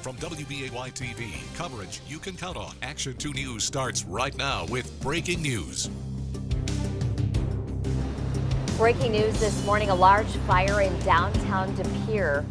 From WBAY TV, coverage you can count on. Action 2 News starts right now with breaking news. Breaking news this morning, a large fire in downtown De Pere.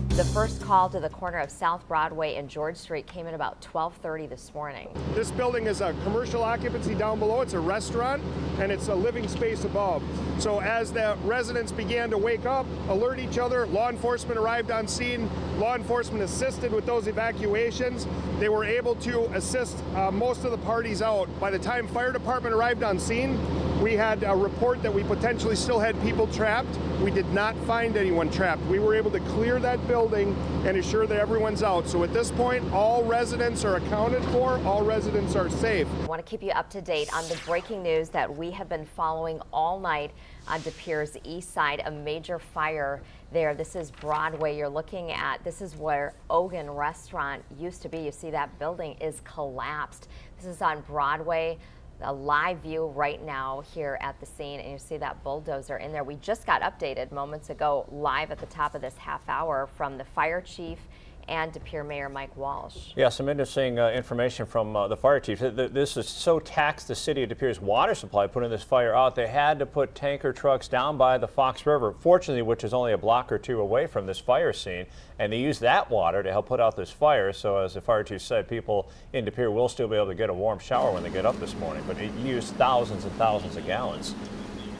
The first call to the corner of South Broadway and George Street came at about 12:30 this morning. This building is a commercial occupancy down below. It's a restaurant, and it's a living space above. So as the residents began to wake up, alert each other, law enforcement arrived on scene. Law enforcement assisted with those evacuations. They were able to assist most of the parties out. By the time fire department arrived on scene, we had a report that we potentially still had people trapped. We did not find anyone trapped. We were able to clear that building and ensure that everyone's out. So at this point, all residents are accounted for, all residents are safe. I want to keep you up to date on the breaking news that we have been following all night on De Pere's east side. A major fire there. This is Broadway. You're looking at, this is where Ogan Restaurant used to be. You see that building is collapsed. This is on Broadway. A live view right now here at the scene, and you see that bulldozer in there. We just got updated moments ago live at the top of this half hour from the fire chief and De Pere Mayor Mike Walsh. Yeah, some interesting information from the fire chief. This is so taxed the city of De Pere's water supply putting this fire out. They had to put tanker trucks down by the Fox River, fortunately, which is only a block or two away from this fire scene, and they used that water to help put out this fire. So as the fire chief said, people in De Pere will still be able to get a warm shower when they get up this morning, but it used thousands and thousands of gallons.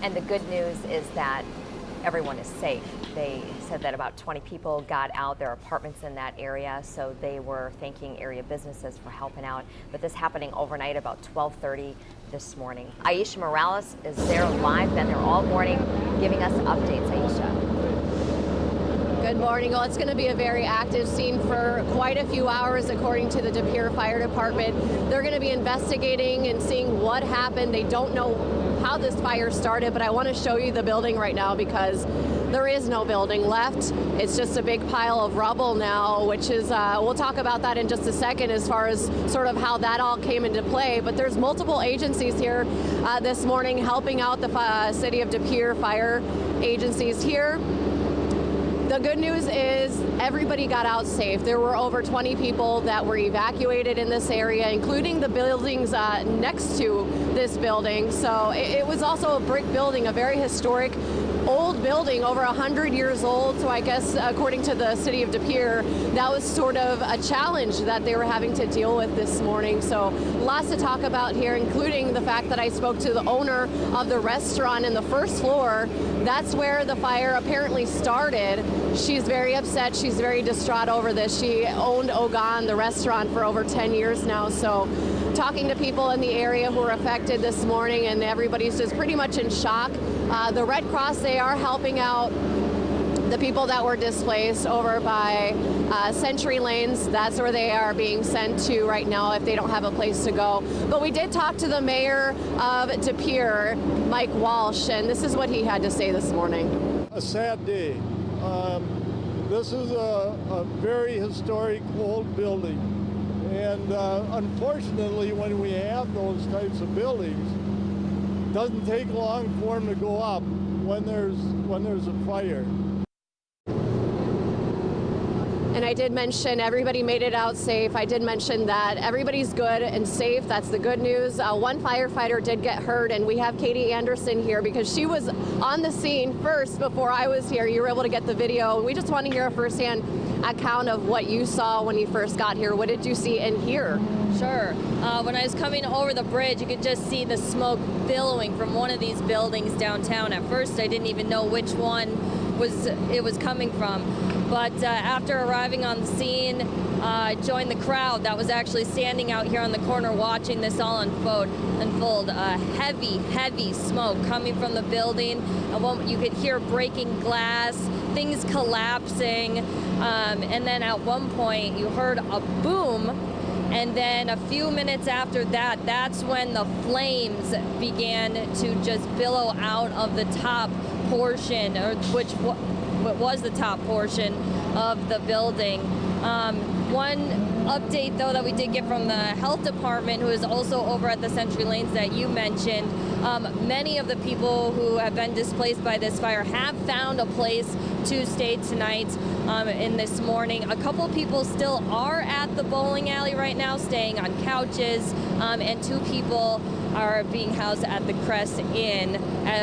And the good news is that everyone is safe. They said that about 20 people got out. There are apartments in that area, so they were thanking area businesses for helping out. But this happening overnight about 12:30 this morning. Aisha Morales is there live, been there all morning, giving us updates. Aisha. Good morning. Well, it's going to be a very active scene for quite a few hours, according to the De Pere Fire Department. They're going to be investigating and seeing what happened. They don't know how this fire started, but I want to show you the building right now because there is no building left. It's just a big pile of rubble now, which is, we'll talk about that in just a second as far as sort of how that all came into play. But there's multiple agencies here this morning helping out the city of De Pere fire agencies here. The good news is everybody got out safe. There were over 20 people that were evacuated in this area, including the buildings next to this building. So it was also a brick building, a very historic old building, over 100 years old. So I guess according to the city of De Pere, that was sort of a challenge that they were having to deal with this morning. So lots to talk about here, including the fact that I spoke to the owner of the restaurant in the first floor. That's where the fire apparently started. She's very upset. She's very distraught over this. She owned Ogan, the restaurant, for over 10 years now. So talking to people in the area who were affected this morning, and everybody's just pretty much in shock. The Red Cross, they are helping out the people that were displaced over by Century Lanes. That's where they are being sent to right now if they don't have a place to go. But we did talk to the mayor of De Pere, Mike Walsh, and this is what he had to say this morning. A sad day. This is a very historic old building, and unfortunately when we have those types of buildings, it doesn't take long for them to go up when there's a fire. And I did mention everybody made it out safe. I did mention that everybody's good and safe. That's the good news. One firefighter did get hurt, and we have Katie Anderson here because she was on the scene first before I was here. You were able to get the video. We just want to hear a firsthand account of what you saw when you first got here. What did you see and hear? Sure. When I was coming over the bridge, you could just see the smoke billowing from one of these buildings downtown. At first, I didn't even know which one it was coming from. But after arriving on the scene, I joined the crowd that was actually standing out here on the corner watching this all unfold. Heavy, heavy smoke coming from the building. You could hear breaking glass, things collapsing, and then at one point you heard a boom. And then a few minutes after that, that's when the flames began to just billow out of the top portion, which was the top portion of the building. One update, though, that we did get from the health department, who is also over at the Century Lanes that you mentioned, many of the people who have been displaced by this fire have found a place to stay tonight in this morning. A couple people still are at the bowling alley right now, staying on couches, and 2 people are being housed at the Crest Inn,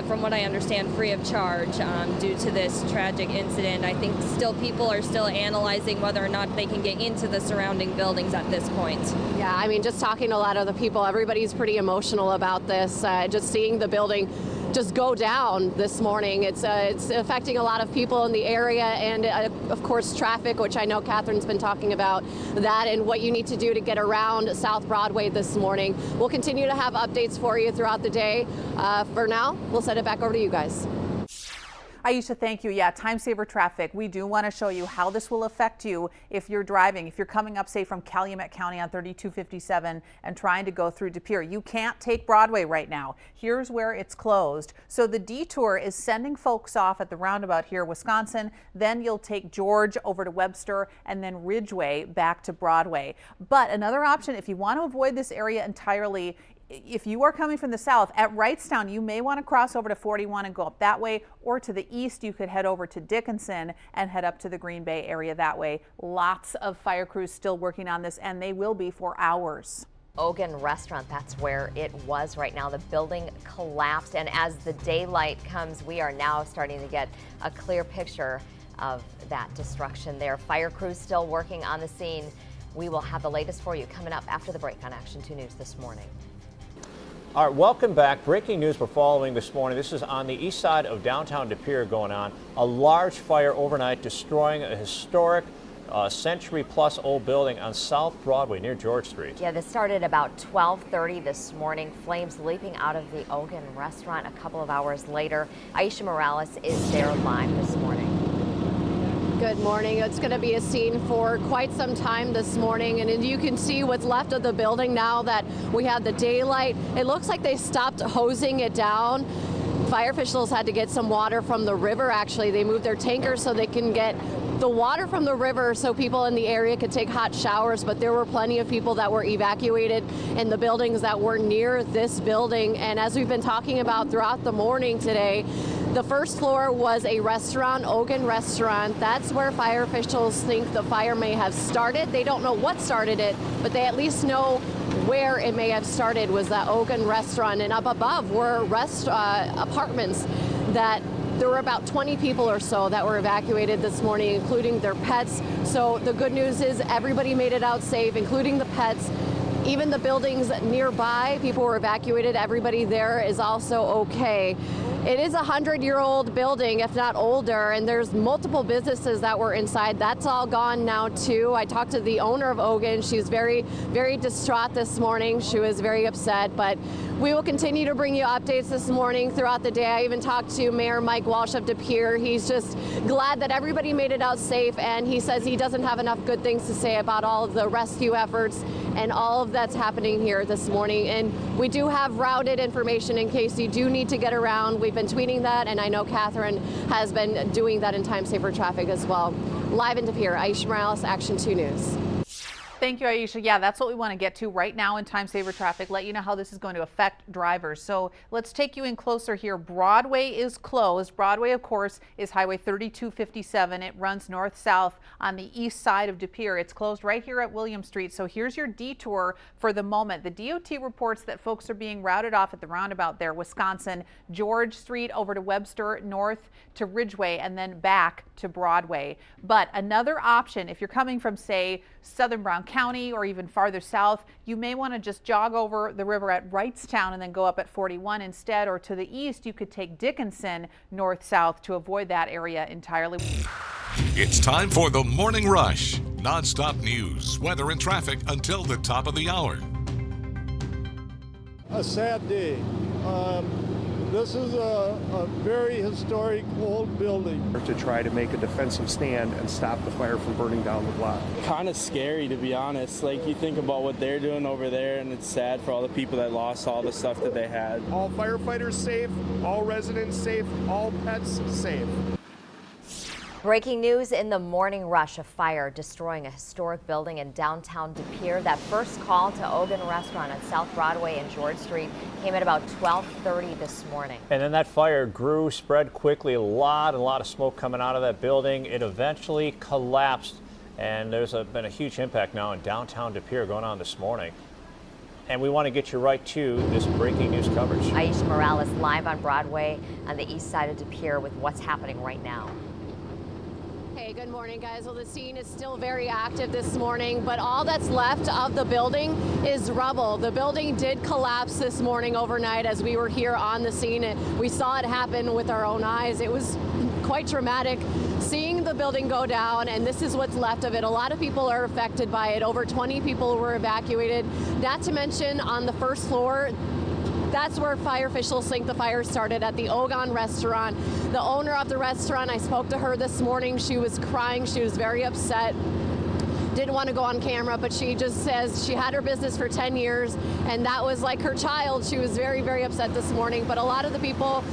from what I understand, free of charge due to this tragic incident. I think still people are still analyzing whether or not they can get into the surrounding buildings at this point. Yeah, I mean, just talking to a lot of the people, everybody's pretty emotional about this. Just seeing the building just go down this morning. It's affecting a lot of people in the area, and of course traffic, which I know Catherine's been talking about that and what you need to do to get around South Broadway this morning. We'll continue to have updates for you throughout the day. For now, we'll send it back over to you guys. Aisha, thank you. Yeah, time saver traffic. We do want to show you how this will affect you if you're driving, if you're coming up, say, from Calumet County on 3257 and trying to go through De Pere. You can't take Broadway right now. Here's where it's closed. So the detour is sending folks off at the roundabout here, Wisconsin. Then you'll take George over to Webster and then Ridgeway back to Broadway. But another option, if you want to avoid this area entirely, if you are coming from the south, at Wrightstown, you may want to cross over to 41 and go up that way, or to the east, you could head over to Dickinson and head up to the Green Bay area that way. Lots of fire crews still working on this, and they will be for hours. Ogan Restaurant, that's where it was right now. The building collapsed, and as the daylight comes, we are now starting to get a clear picture of that destruction there. Fire crews still working on the scene. We will have the latest for you coming up after the break on Action 2 News this morning. All right, welcome back. Breaking news we're following this morning. This is on the east side of downtown De Pere going on. A large fire overnight destroying a historic century-plus old building on South Broadway near George Street. Yeah, this started about 12:30 this morning. Flames leaping out of the Ogan Restaurant a couple of hours later. Aisha Morales is there live this morning. Good morning. It's going to be a scene for quite some time this morning, and you can see what's left of the building now that we had the daylight. It looks like they stopped hosing it down. Fire officials had to get some water from the river. Actually, they moved their tankers so they can get the water from the river so people in the area could take hot showers, but there were plenty of people that were evacuated in the buildings that were near this building. And as we've been talking about throughout the morning today, the first floor was a restaurant, Ogan Restaurant. That's where fire officials think the fire may have started. They don't know what started it, but they at least know where it may have started was that Ogan Restaurant. And up above were apartments that there were about 20 people or so that were evacuated this morning, including their pets. So the good news is everybody made it out safe, including the pets. Even the buildings nearby, people were evacuated. Everybody there is also okay. It is a 100-year-old building, if not older, and there's multiple businesses that were inside. That's all gone now, too. I talked to the owner of Ogan. She's very, very distraught this morning. She was very upset, but we will continue to bring you updates this morning throughout the day. I even talked to Mayor Mike Walsh of De Pere. He's just glad that everybody made it out safe, and he says he doesn't have enough good things to say about all of the rescue efforts and all of that's happening here this morning. And we do have routed information in case you do need to get around. We've been tweeting that, and I know Catherine has been doing that in Time Saver Traffic as well. Live in De Pere, Aisha Morales, Action 2 News. Thank you, Aisha. Yeah, that's what we want to get to right now in Time Saver Traffic, let you know how this is going to affect drivers. So let's take you in closer here. Broadway is closed. Broadway, of course, is Highway 3257. It runs north-south on the east side of De Pere. It's closed right here at William Street. So here's your detour for the moment. The DOT reports that folks are being routed off at the roundabout there, Wisconsin, George Street over to Webster, north to Ridgeway, and then back to Broadway. But another option, if you're coming from, say, southern Brown County or even farther south, you may want to just jog over the river at Wrightstown and then go up at 41 instead, or to the east you could take Dickinson north-south to avoid that area entirely. It's time for the Morning Rush. Non-stop news, weather, and traffic until the top of the hour. A sad day. This is a very historic old building. To try to make a defensive stand and stop the fire from burning down the block. Kind of scary, to be honest. Like, you think about what they're doing over there, and it's sad for all the people that lost all the stuff that they had. All firefighters safe, all residents safe, all pets safe. Breaking news in the morning rush: a fire destroying a historic building in downtown De Pere. That first call to Ogan Restaurant on South Broadway and George Street came at about 12:30 this morning. And then that fire grew, spread quickly, a lot of smoke coming out of that building. It eventually collapsed, and there's been a huge impact now in downtown De Pere going on this morning. And we want to get you right to this breaking news coverage. Aisha Morales live on Broadway on the east side of De Pere with what's happening right now. Hey, good morning, guys. Well, the scene is still very active this morning, but all that's left of the building is rubble. The building did collapse this morning overnight as we were here on the scene, and we saw it happen with our own eyes. It was quite dramatic seeing the building go down, and this is what's left of it. A lot of people are affected by it. Over 20 people were evacuated. Not to mention on the first floor, that's where fire officials think the fire started, at the Ogan Restaurant. The owner of the restaurant, I spoke to her this morning. She was crying. She was very upset. Didn't want to go on camera, but she just says she had her business for 10 years, and that was like her child. She was very, very upset this morning. But a lot of the people,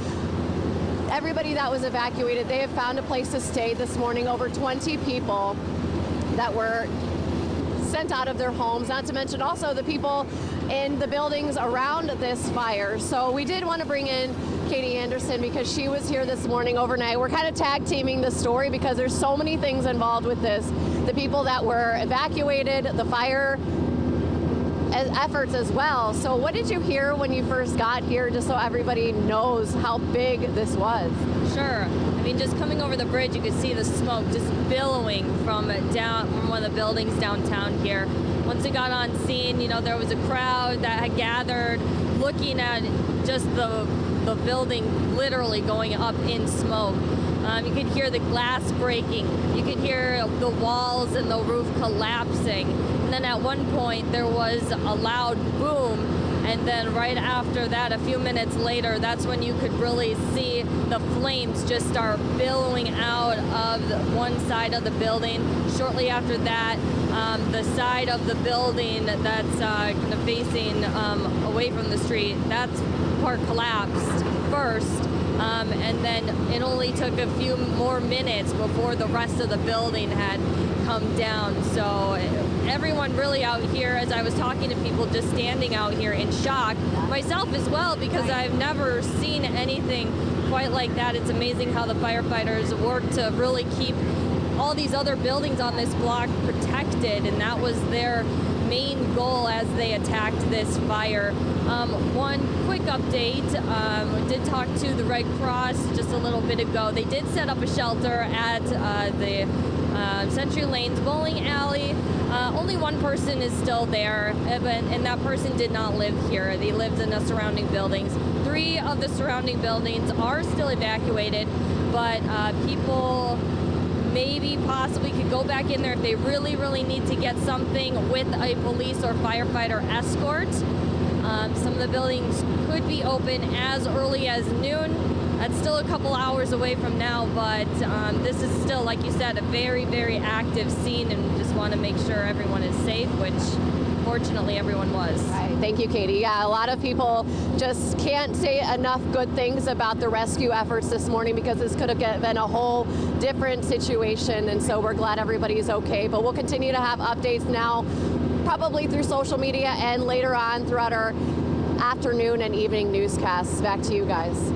everybody that was evacuated, they have found a place to stay this morning. Over 20 people that were sent out of their homes, not to mention also the people in the buildings around this fire. So we did want to bring in Katie Anderson because she was here this morning overnight. We're kind of tag teaming the story because there's so many things involved with this. The people that were evacuated, the fire efforts as well. So what did you hear when you first got here, just so everybody knows how big this was? Sure. I mean, just coming over the bridge, you could see the smoke just billowing from one of the buildings downtown here. Once we got on scene, you know, there was a crowd that had gathered looking at just the building literally going up in smoke. You could hear the glass breaking. You could hear the walls and the roof collapsing. And then at one point there was a loud boom. And then right after that, a few minutes later, that's when you could really see the flames just start billowing out of one side of the building. Shortly after that, the side of the building that's kind of facing away from the street, that part collapsed first. And then it only took a few more minutes before the rest of the building had come down. So everyone really out here, as I was talking to people, just standing out here in shock, myself as well, because I've never seen anything quite like that. It's amazing how the firefighters work to really keep all these other buildings on this block protected, and that was their main goal as they attacked this fire. One quick update, we did talk to the Red Cross just a little bit ago. They did set up a shelter at the Century Lanes bowling alley. Only one person is still there, and that person did not live here. They lived in the surrounding buildings. 3 of the surrounding buildings are still evacuated, but people maybe possibly could go back in there if they really, really need to get something with a police or firefighter escort. Some of the buildings could be open as early as noon. That's still a couple hours away from now, but this is still, like you said, a very, very active scene, and we just want to make sure everyone is safe, which fortunately everyone was. Right. Thank you, Katie. Yeah, a lot of people just can't say enough good things about the rescue efforts this morning because this could have been a whole different situation, and so we're glad everybody's okay. But we'll continue to have updates now, probably through social media and later on throughout our afternoon and evening newscasts. Back to you guys.